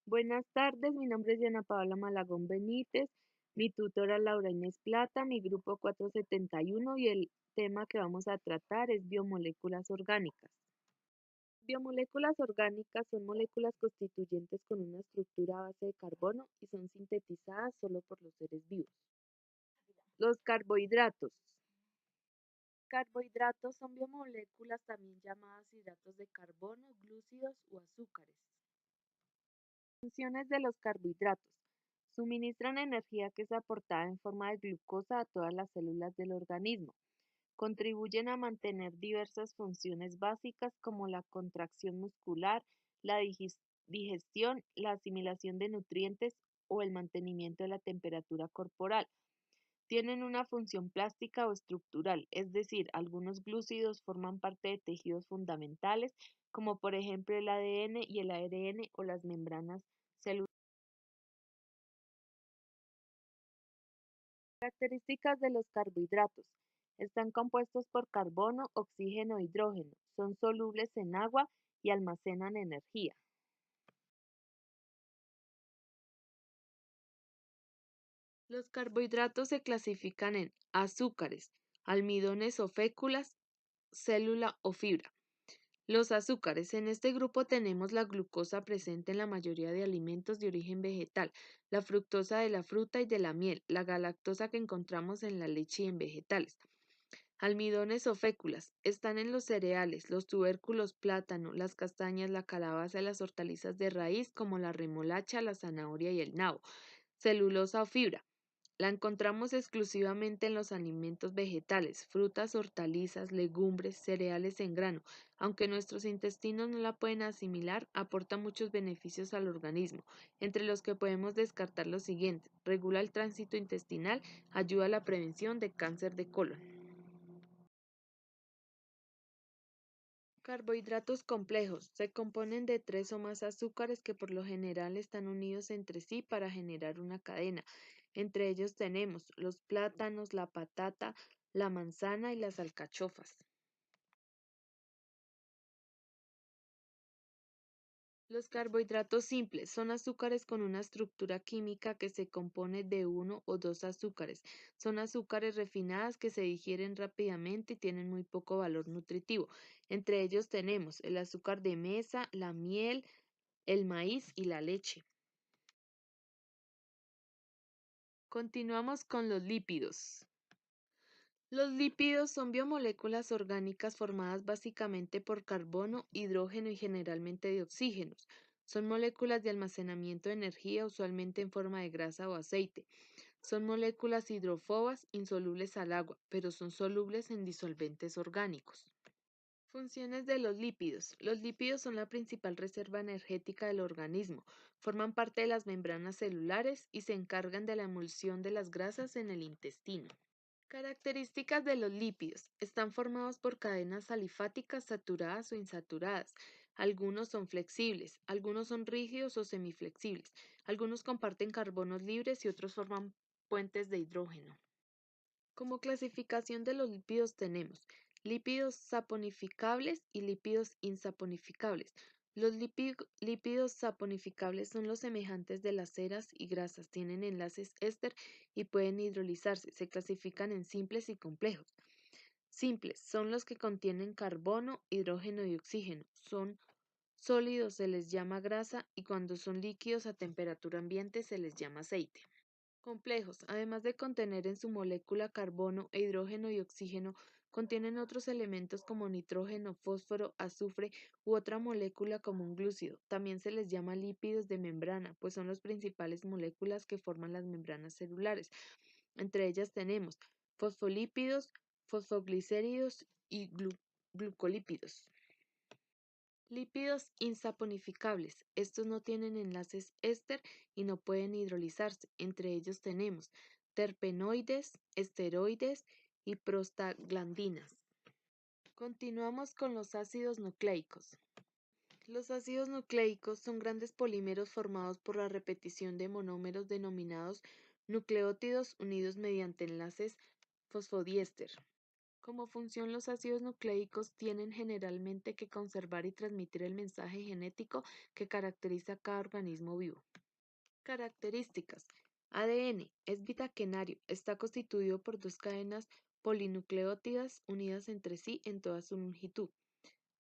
Buenas tardes, mi nombre es Diana Paola Malagón Benítez, mi tutora Laura Inés Plata, mi grupo 471 y el tema que vamos a tratar es biomoléculas orgánicas. Biomoléculas orgánicas son moléculas constituyentes con una estructura a base de carbono y son sintetizadas solo por los seres vivos. Los carbohidratos. Carbohidratos son biomoléculas también llamadas hidratos de carbono, glúcidos o azúcares. Funciones de los carbohidratos. Suministran energía que es aportada en forma de glucosa a todas las células del organismo. Contribuyen a mantener diversas funciones básicas como la contracción muscular, la digestión, la asimilación de nutrientes o el mantenimiento de la temperatura corporal. Tienen una función plástica o estructural, es decir, algunos glúcidos forman parte de tejidos fundamentales, como por ejemplo el ADN y el ARN o las membranas celulares. Características de los carbohidratos. Están compuestos por carbono, oxígeno e hidrógeno. Son solubles en agua y almacenan energía. Los carbohidratos se clasifican en azúcares, almidones o féculas, célula o fibra. Los azúcares. En este grupo tenemos la glucosa presente en la mayoría de alimentos de origen vegetal, la fructosa de la fruta y de la miel, la galactosa que encontramos en la leche y en vegetales. Almidones o féculas. Están en los cereales, los tubérculos, plátano, las castañas, la calabaza y las hortalizas de raíz como la remolacha, la zanahoria y el nabo. Celulosa o fibra. La encontramos exclusivamente en los alimentos vegetales, frutas, hortalizas, legumbres, cereales en grano. Aunque nuestros intestinos no la pueden asimilar, aporta muchos beneficios al organismo, entre los que podemos descartar los siguientes: regula el tránsito intestinal, ayuda a la prevención de cáncer de colon. Carbohidratos complejos. Se componen de tres o más azúcares que por lo general están unidos entre sí para generar una cadena. Entre ellos tenemos los plátanos, la patata, la manzana y las alcachofas. Los carbohidratos simples son azúcares con una estructura química que se compone de uno o dos azúcares. Son azúcares refinadas que se digieren rápidamente y tienen muy poco valor nutritivo. Entre ellos tenemos el azúcar de mesa, la miel, el maíz y la leche. Continuamos con los lípidos. Los lípidos son biomoléculas orgánicas formadas básicamente por carbono, hidrógeno y generalmente de oxígenos. Son moléculas de almacenamiento de energía usualmente en forma de grasa o aceite. Son moléculas hidrofobas insolubles al agua, pero son solubles en disolventes orgánicos. Funciones de los lípidos. Los lípidos son la principal reserva energética del organismo. Forman parte de las membranas celulares y se encargan de la emulsión de las grasas en el intestino. Características de los lípidos. Están formados por cadenas alifáticas saturadas o insaturadas. Algunos son flexibles, algunos son rígidos o semiflexibles. Algunos comparten carbonos libres y otros forman puentes de hidrógeno. Como clasificación de los lípidos tenemos lípidos saponificables y lípidos insaponificables. Los lípidos saponificables son los semejantes de las ceras y grasas, tienen enlaces éster y pueden hidrolizarse. Se clasifican en simples y complejos. Simples son los que contienen carbono, hidrógeno y oxígeno. Son sólidos, se les llama grasa, y cuando son líquidos a temperatura ambiente se les llama aceite. Complejos, además de contener en su molécula carbono e hidrógeno y oxígeno, contienen otros elementos como nitrógeno, fósforo, azufre u otra molécula como un glúcido. También se les llama lípidos de membrana, pues son las principales moléculas que forman las membranas celulares. Entre ellas tenemos fosfolípidos, fosfoglicéridos y glucolípidos. Lípidos insaponificables. Estos no tienen enlaces éster y no pueden hidrolizarse. Entre ellos tenemos terpenoides, esteroides y prostaglandinas. Continuamos con los ácidos nucleicos. Los ácidos nucleicos son grandes polímeros formados por la repetición de monómeros denominados nucleótidos unidos mediante enlaces fosfodiéster. Como función, los ácidos nucleicos tienen generalmente que conservar y transmitir el mensaje genético que caracteriza a cada organismo vivo. Características. ADN es bitaquenario, está constituido por dos cadenas polinucleótidas unidas entre sí en toda su longitud.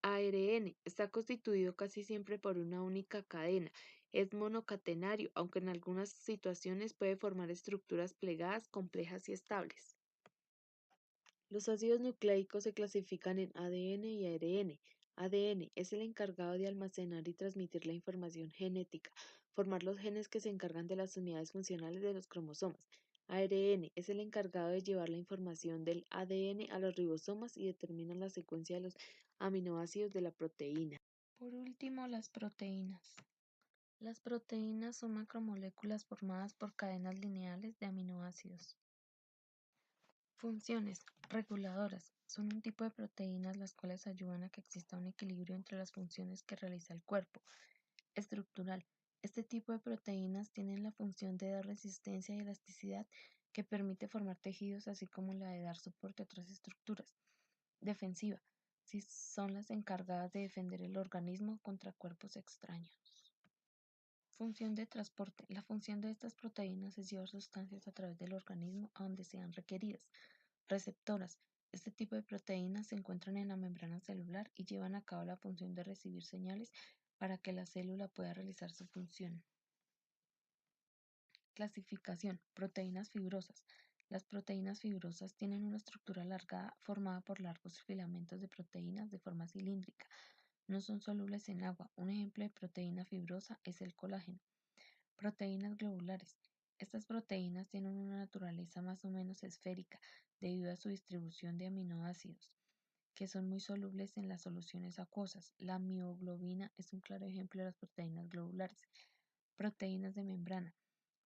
ARN está constituido casi siempre por una única cadena. Es monocatenario, aunque en algunas situaciones puede formar estructuras plegadas, complejas y estables. Los ácidos nucleicos se clasifican en ADN y ARN. ADN es el encargado de almacenar y transmitir la información genética, formar los genes que se encargan de las unidades funcionales de los cromosomas. ARN es el encargado de llevar la información del ADN a los ribosomas y determina la secuencia de los aminoácidos de la proteína. Por último, las proteínas. Las proteínas son macromoléculas formadas por cadenas lineales de aminoácidos. Funciones reguladoras. Son un tipo de proteínas las cuales ayudan a que exista un equilibrio entre las funciones que realiza el cuerpo. Estructural. Este tipo de proteínas tienen la función de dar resistencia y elasticidad que permite formar tejidos así como la de dar soporte a otras estructuras. Defensiva. Si son las encargadas de defender el organismo contra cuerpos extraños. Función de transporte. La función de estas proteínas es llevar sustancias a través del organismo a donde sean requeridas. Receptoras. Este tipo de proteínas se encuentran en la membrana celular y llevan a cabo la función de recibir señales para que la célula pueda realizar su función. Clasificación. Proteínas fibrosas. Las proteínas fibrosas tienen una estructura alargada formada por largos filamentos de proteínas de forma cilíndrica. No son solubles en agua. Un ejemplo de proteína fibrosa es el colágeno. Proteínas globulares. Estas proteínas tienen una naturaleza más o menos esférica debido a su distribución de aminoácidos, que son muy solubles en las soluciones acuosas. La mioglobina es un claro ejemplo de las proteínas globulares. Proteínas de membrana.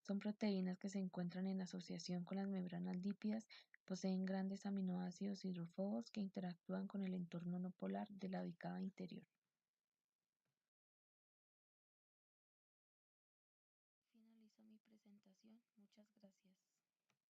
Son proteínas que se encuentran en asociación con las membranas lípidas, poseen grandes aminoácidos hidrófobos que interactúan con el entorno no polar de la bicapa interior. Finalizo mi presentación. Muchas gracias.